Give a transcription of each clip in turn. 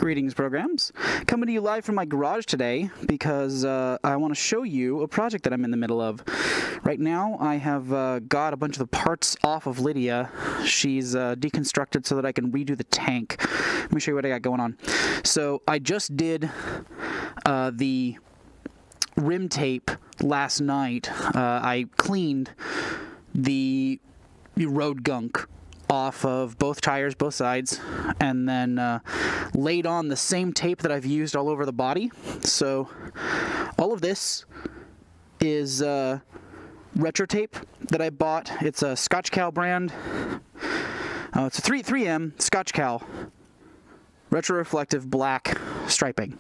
Greetings, programs. Coming to you live from my garage today because I want to show you a project that I'm in the middle of. Right now, I have got a bunch of the parts off of Lydia. She's deconstructed so that I can redo the tank. Let me show you what I got going on. So I just did the rim tape last night. I cleaned the road gunk off of both tires, both sides, and then laid on the same tape that I've used all over the body. So all of this is retro tape that I bought. It's a Scotch Cal brand. It's a 3M Scotch Cal retro reflective black striping.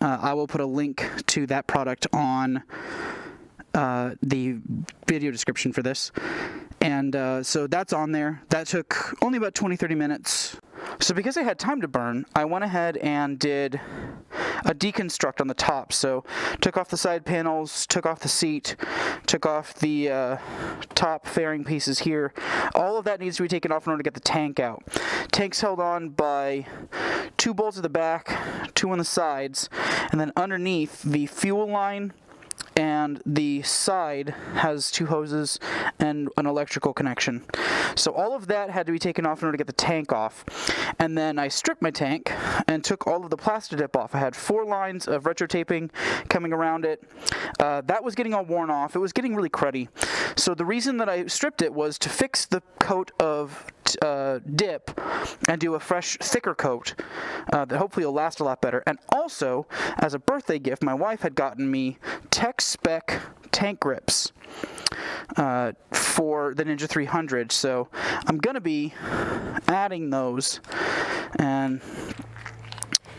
I will put a link to that product on the video description for this. And so that's on there. That took only about 20-30 minutes. So because I had time to burn, I went ahead and did a deconstruct on the top. So took off the side panels, took off the seat, took off the top fairing pieces here. All of that needs to be taken off in order to get the tank out. Tank's held on by 2 bolts at the back, 2 on the sides, and then underneath the fuel line and the side has 2 hoses and an electrical connection. So all of that had to be taken off in order to get the tank off. And then I stripped my tank and took all of the Plastidip off. I had 4 lines of retro taping coming around it. That was getting all worn off. It was getting really cruddy. So the reason that I stripped it was to fix the coat of dip and do a fresh, thicker coat that hopefully will last a lot better. And also, as a birthday gift, my wife had gotten me TechSpec tank grips for the Ninja 300. So I'm going to be adding those. And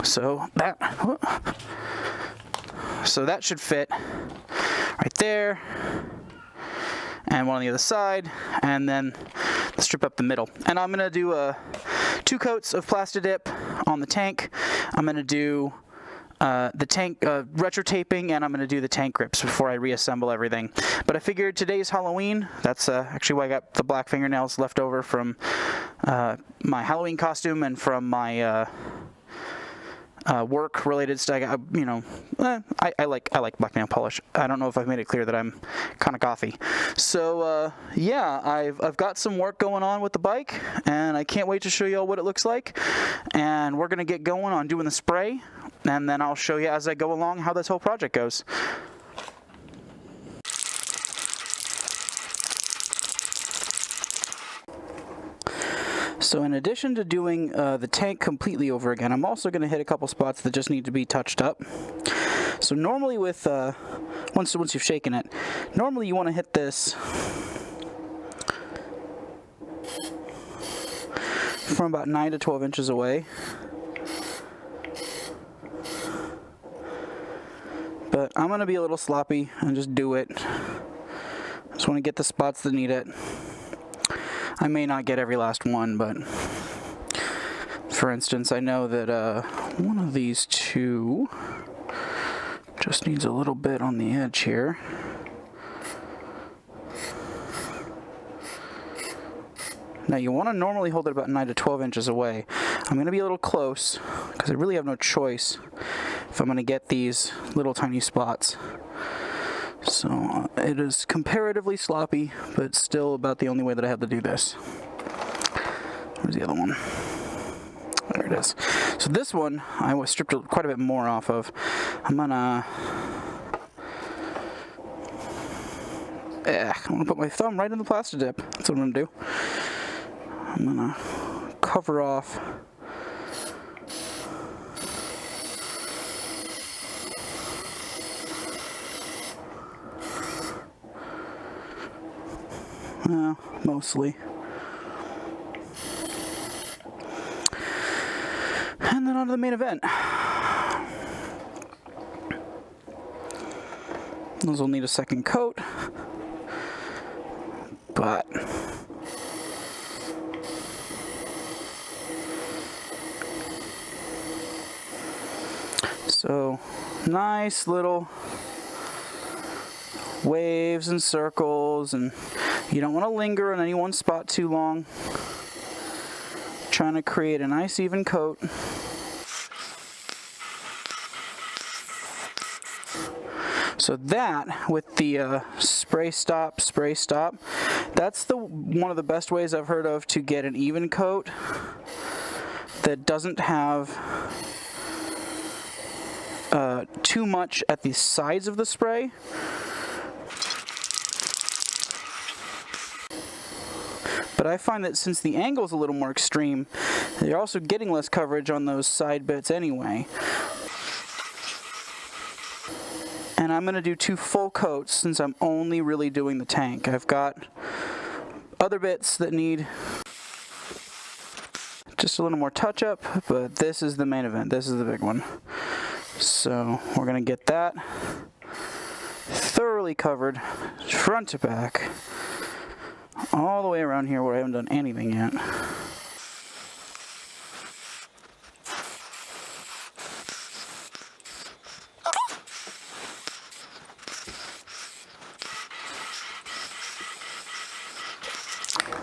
so that should fit right there. And one on the other side, and then strip up the middle. And I'm gonna do 2 coats of Plastidip on the tank. I'm gonna do the tank retro taping, and I'm gonna do the tank grips before I reassemble everything. But I figured today's Halloween. That's actually why I got the black fingernails left over from my Halloween costume and from my work-related stuff. You know, I like black nail polish. I don't know if I've made it clear that I'm kind of gothy. So yeah, I've got some work going on with the bike, and I can't wait to show you all what it looks like. And we're gonna get going on doing the spray, and then I'll show you as I go along how this whole project goes. So in addition to doing the tank completely over again, I'm also going to hit a couple spots that just need to be touched up. So normally with, once you've shaken it, normally you want to hit this from about 9 to 12 inches away. But I'm going to be a little sloppy and just do it. Just want to get the spots that need it. I may not get every last one, but for instance, I know that one of these 2 just needs a little bit on the edge here. Now you want to normally hold it about 9 to 12 inches away. I'm going to be a little close because I really have no choice if I'm going to get these little tiny spots. So it is comparatively sloppy, but still about the only way that I have to do this. Where's the other one? There it is. So this one, I was stripped quite a bit more off of. I'm gonna put my thumb right in the Plastidip. That's what I'm gonna do. I'm gonna cover off mostly. And then on to the main event. Those will need a second coat, but so nice little waves and circles, and you don't want to linger in any one spot too long. Trying to create a nice even coat. So that, with the spray stop, that's one of the best ways I've heard of to get an even coat that doesn't have too much at the sides of the spray. But I find that since the angle is a little more extreme, you're also getting less coverage on those side bits anyway. And I'm going to do 2 full coats since I'm only really doing the tank. I've got other bits that need just a little more touch-up, but this is the main event. This is the big one. So we're going to get that thoroughly covered front to back, all the way around here where I haven't done anything yet.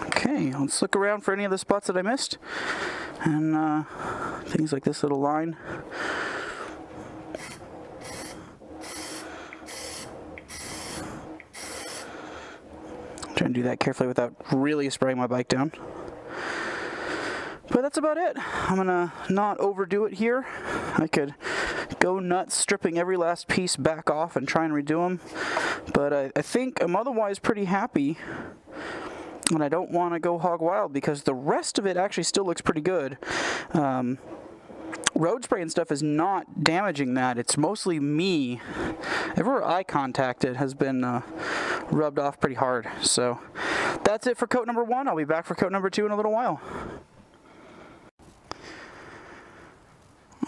Okay, let's look around for any of the spots that I missed. And things like this little line. Try and do that carefully without really spraying my bike down. But that's about it. I'm gonna not overdo it here. I could go nuts stripping every last piece back off and try and redo them. But I think I'm otherwise pretty happy. And I don't want to go hog wild because the rest of it actually still looks pretty good. Road spray and stuff is not damaging that. It's mostly me. Everywhere I contact it has been rubbed off pretty hard. So that's it for coat number 1. I'll be back for coat number 2 in a little while.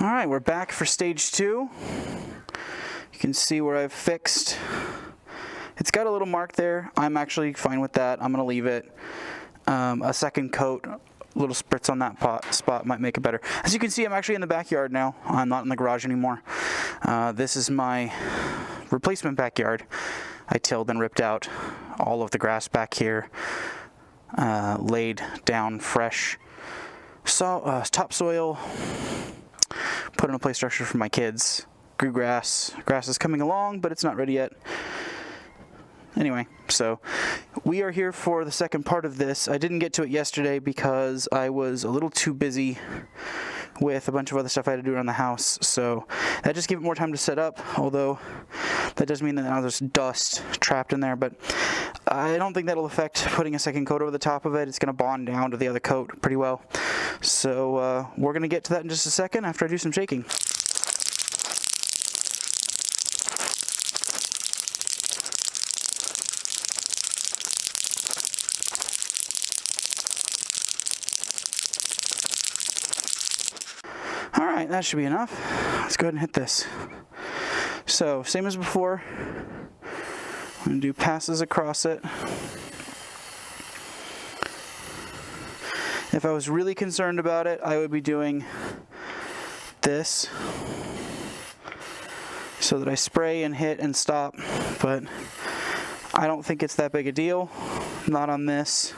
Alright, we're back for stage 2. You can see where I've fixed. It's got a little mark there. I'm actually fine with that. I'm going to leave it. A second coat, a little spritz on that spot might make it better. As you can see, I'm actually in the backyard now. I'm not in the garage anymore. This is my replacement backyard. I tilled and ripped out all of the grass back here. Laid down fresh topsoil. Put in a play structure for my kids. Grew grass. Grass is coming along, but it's not ready yet. Anyway, so we are here for the second part of this. I didn't get to it yesterday because I was a little too busy with a bunch of other stuff I had to do around the house, so that just gave it more time to set up, although that does mean that now there's dust trapped in there, but I don't think that'll affect putting a second coat over the top of it. It's going to bond down to the other coat pretty well. So we're going to get to that in just a second after I do some shaking. Alright, that should be enough. Let's go ahead and hit this. So, same as before. I'm going to do passes across it. If I was really concerned about it, I would be doing this so that I spray and hit and stop, but I don't think it's that big a deal. Not on this.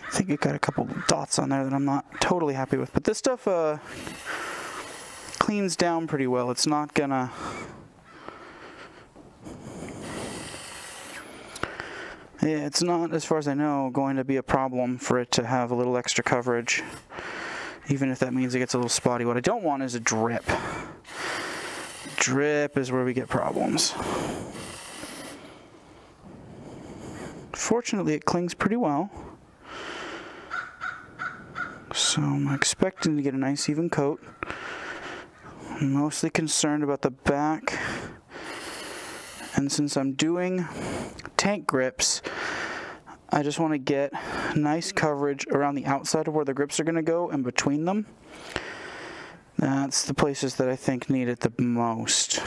I think it got a couple dots on there that I'm not totally happy with, but this stuff cleans down pretty well. It's not gonna it's not, as far as I know, going to be a problem for it to have a little extra coverage, even if that means it gets a little spotty. What I don't want is a drip. Drip is where we get problems. Fortunately, it clings pretty well. So I'm expecting to get a nice even coat. I'm mostly concerned about the back. And since I'm doing tank grips, I just want to get nice coverage around the outside of where the grips are going to go and between them. That's the places that I think need it the most.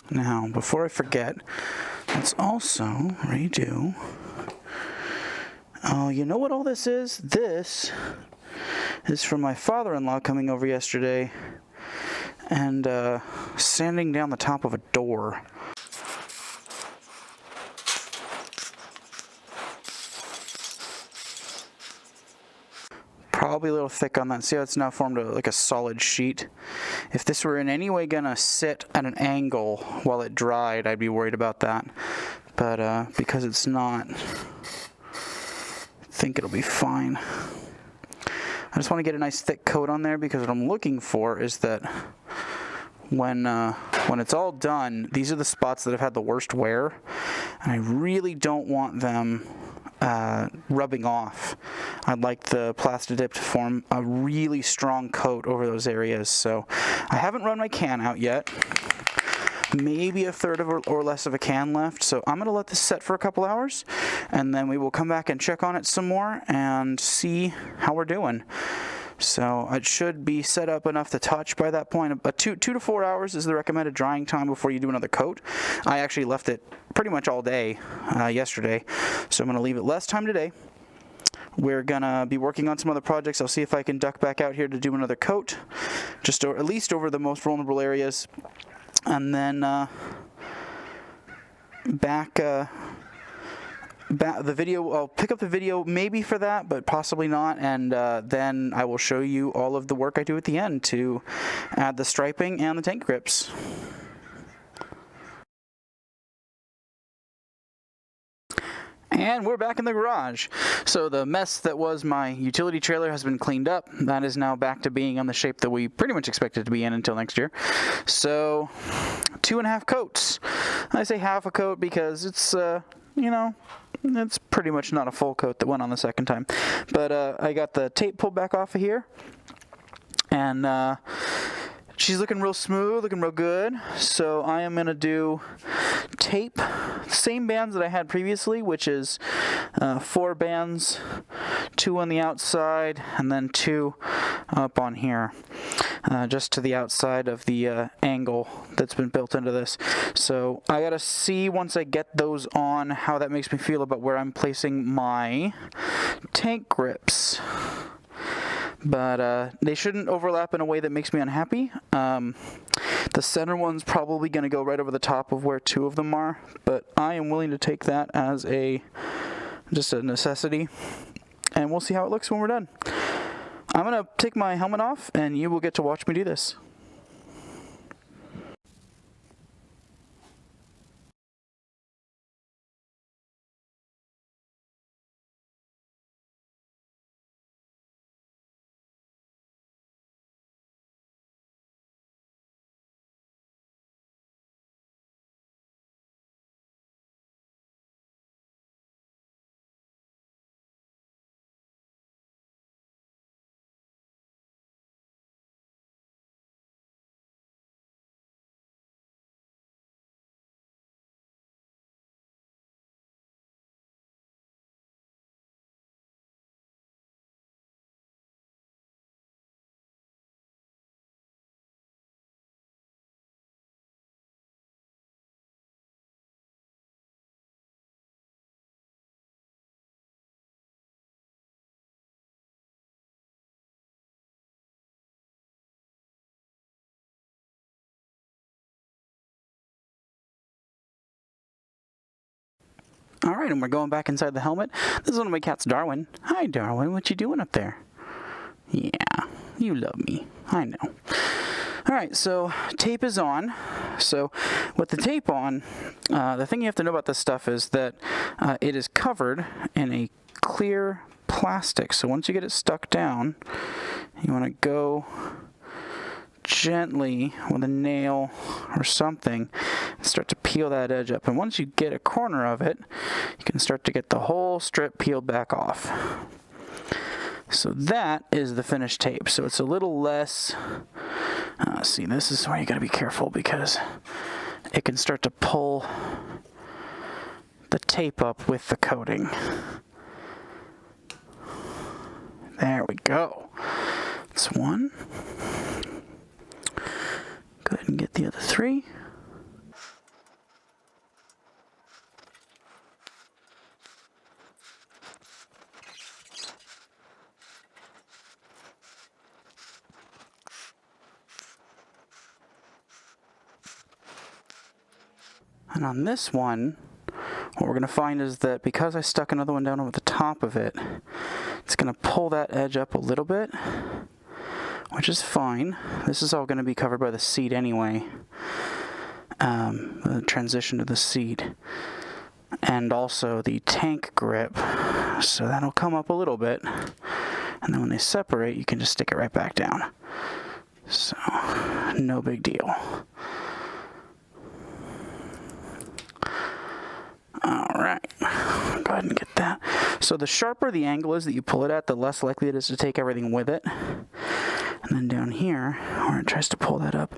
Now, before I forget, let's also redo. Oh, you know what all this is? This is from my father-in-law coming over yesterday and sanding down the top of a door. Probably a little thick on that. See how it's now formed like a solid sheet? If this were in any way gonna sit at an angle while it dried, I'd be worried about that. But because it's not, I think it'll be fine. I just want to get a nice thick coat on there because what I'm looking for is that when it's all done, these are the spots that have had the worst wear, and I really don't want them rubbing off. I'd like the Plastidip to form a really strong coat over those areas. So I haven't run my can out yet. Maybe a third of or less of a can left. So I'm going to let this set for a couple hours, and then we will come back and check on it some more and see how we're doing. So it should be set up enough to touch by that point. About 2 to 4 hours is the recommended drying time before you do another coat. I actually left it pretty much all day yesterday, so I'm going to leave it less time today. We're going to be working on some other projects. I'll see if I can duck back out here to do another coat, just at least over the most vulnerable areas. And then the video, I'll pick up the video maybe for that, but possibly not, and then I will show you all of the work I do at the end to add the striping and the tank grips. And we're back in the garage. So the mess that was my utility trailer has been cleaned up. That is now back to being on the shape that we pretty much expected it to be in until next year. So 2.5 coats. I say half a coat because it's, it's pretty much not a full coat that went on the second time. But I got the tape pulled back off of here. And she's looking real smooth, looking real good. So I am going to do tape, same bands that I had previously, which is 4 bands, 2 on the outside, and then 2 up on here, just to the outside of the angle that's been built into this. So I got to see once I get those on how that makes me feel about where I'm placing my tank grips. But they shouldn't overlap in a way that makes me unhappy. The center one's probably going to go right over the top of where 2 of them are, but I am willing to take that as just a necessity, and we'll see how it looks when we're done. I'm going to take my helmet off, and you will get to watch me do this. All right, and we're going back inside the helmet. This is one of my cats, Darwin. Hi, Darwin. What you doing up there? Yeah, you love me. I know. All right, so tape is on. So with the tape on, the thing you have to know about this stuff is that it is covered in a clear plastic. So once you get it stuck down, you want to go gently with a nail or something and start to peel that edge up. And once you get a corner of it, you can start to get the whole strip peeled back off. So that is the finished tape. So it's a little less, see, this is where you gotta be careful because it can start to pull the tape up with the coating. There we go. That's one. Go ahead and get the other 3. And on this one, what we're going to find is that because I stuck another one down over the top of it, it's going to pull that edge up a little bit, which is fine. This is all going to be covered by the seat anyway, the transition to the seat, and also the tank grip, so that'll come up a little bit, and then when they separate, you can just stick it right back down. So, no big deal. Alright, go ahead and get that. So the sharper the angle is that you pull it at, the less likely it is to take everything with it. And then down here, where it tries to pull that up,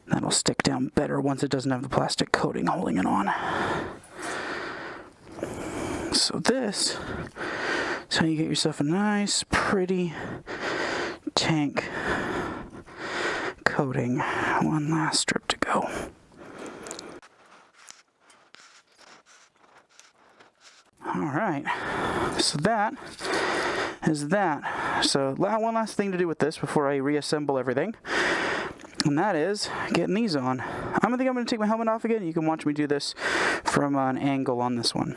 that'll stick down better once it doesn't have the plastic coating holding it on. So this is how you get yourself a nice, pretty tank coating. One last strip to go. Alright, so that is that. So one last thing to do with this before I reassemble everything, and that is getting these on. I think I'm going to take my helmet off again. You can watch me do this from an angle on this one.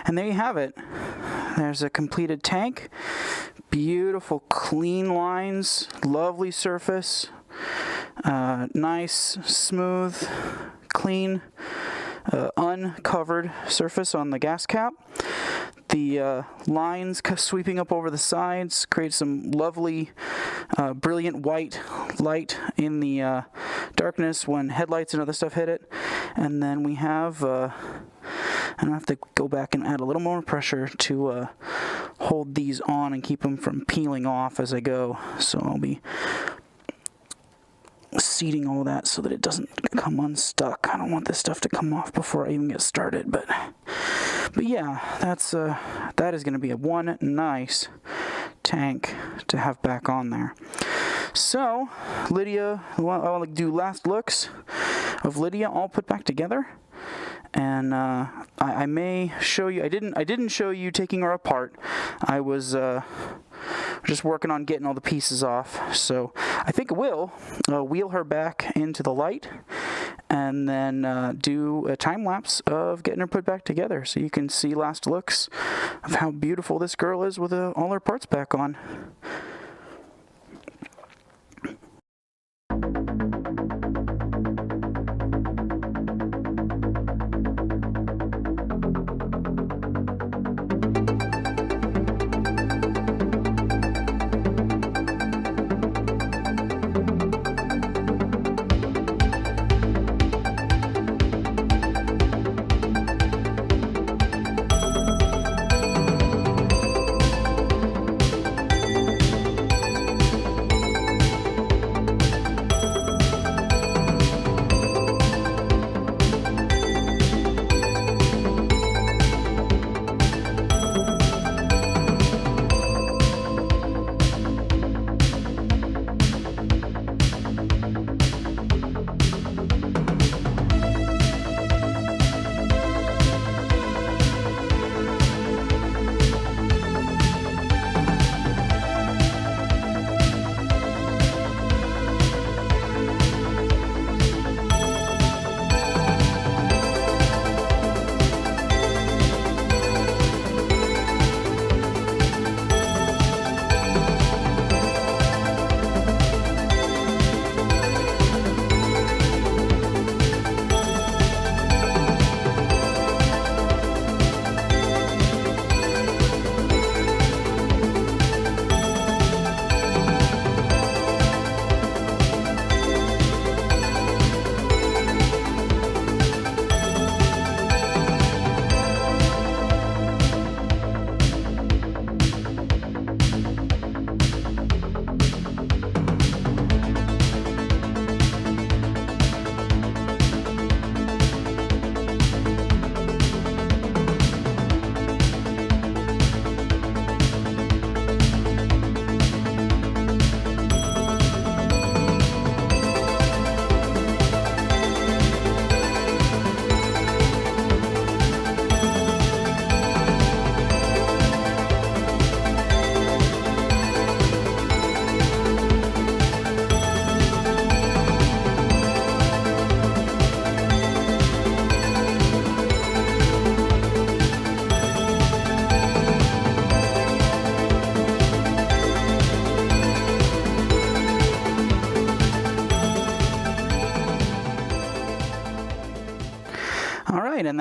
And there you have it. There's a completed tank. Beautiful, clean lines, lovely surface, nice, smooth, clean, uncovered surface on the gas cap. The lines sweeping up over the sides create some lovely, brilliant white light in the darkness when headlights and other stuff hit it. And then we have, I'm going to have to go back and add a little more pressure to hold these on and keep them from peeling off as I go. So I'll be seating all that so that it doesn't come unstuck. I don't want this stuff to come off before I even get started, but yeah, that is going to be a one nice tank to have back on there. So Lydia, I want to do last looks of Lydia all put back together. And I may show you. I didn't show you taking her apart. I was just working on getting all the pieces off. So I think I will wheel her back into the light, and then do a time lapse of getting her put back together, so you can see last looks of how beautiful this girl is with all her parts back on.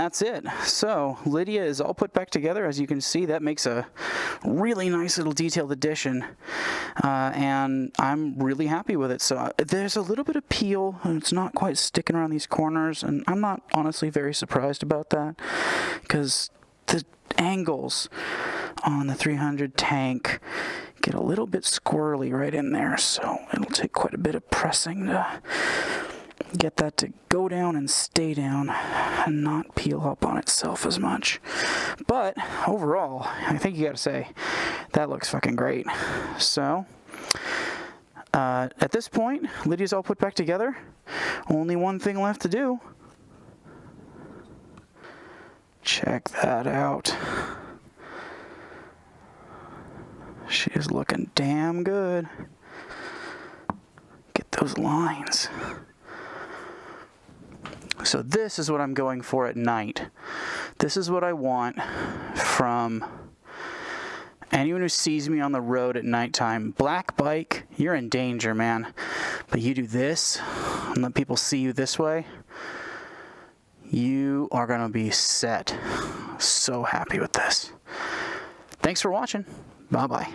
that's it. So Lydia is all put back together. As you can see, that makes a really nice little detailed addition, and I'm really happy with it. So there's a little bit of peel, and it's not quite sticking around these corners, and I'm not honestly very surprised about that, because the angles on the 300 tank get a little bit squirrely right in there, so it'll take quite a bit of pressing to get that to go down and stay down and not peel up on itself as much. But overall, I think you gotta say that looks fucking great. So at this point, Lydia's all put back together. Only one thing left to do. Check that out. She is looking damn good. Get those lines. So this is what I'm going for at night. This is what I want from anyone who sees me on the road at nighttime. Black bike, you're in danger, man. But you do this and let people see you this way, you are gonna be set. So happy with this. Thanks for watching. Bye-bye.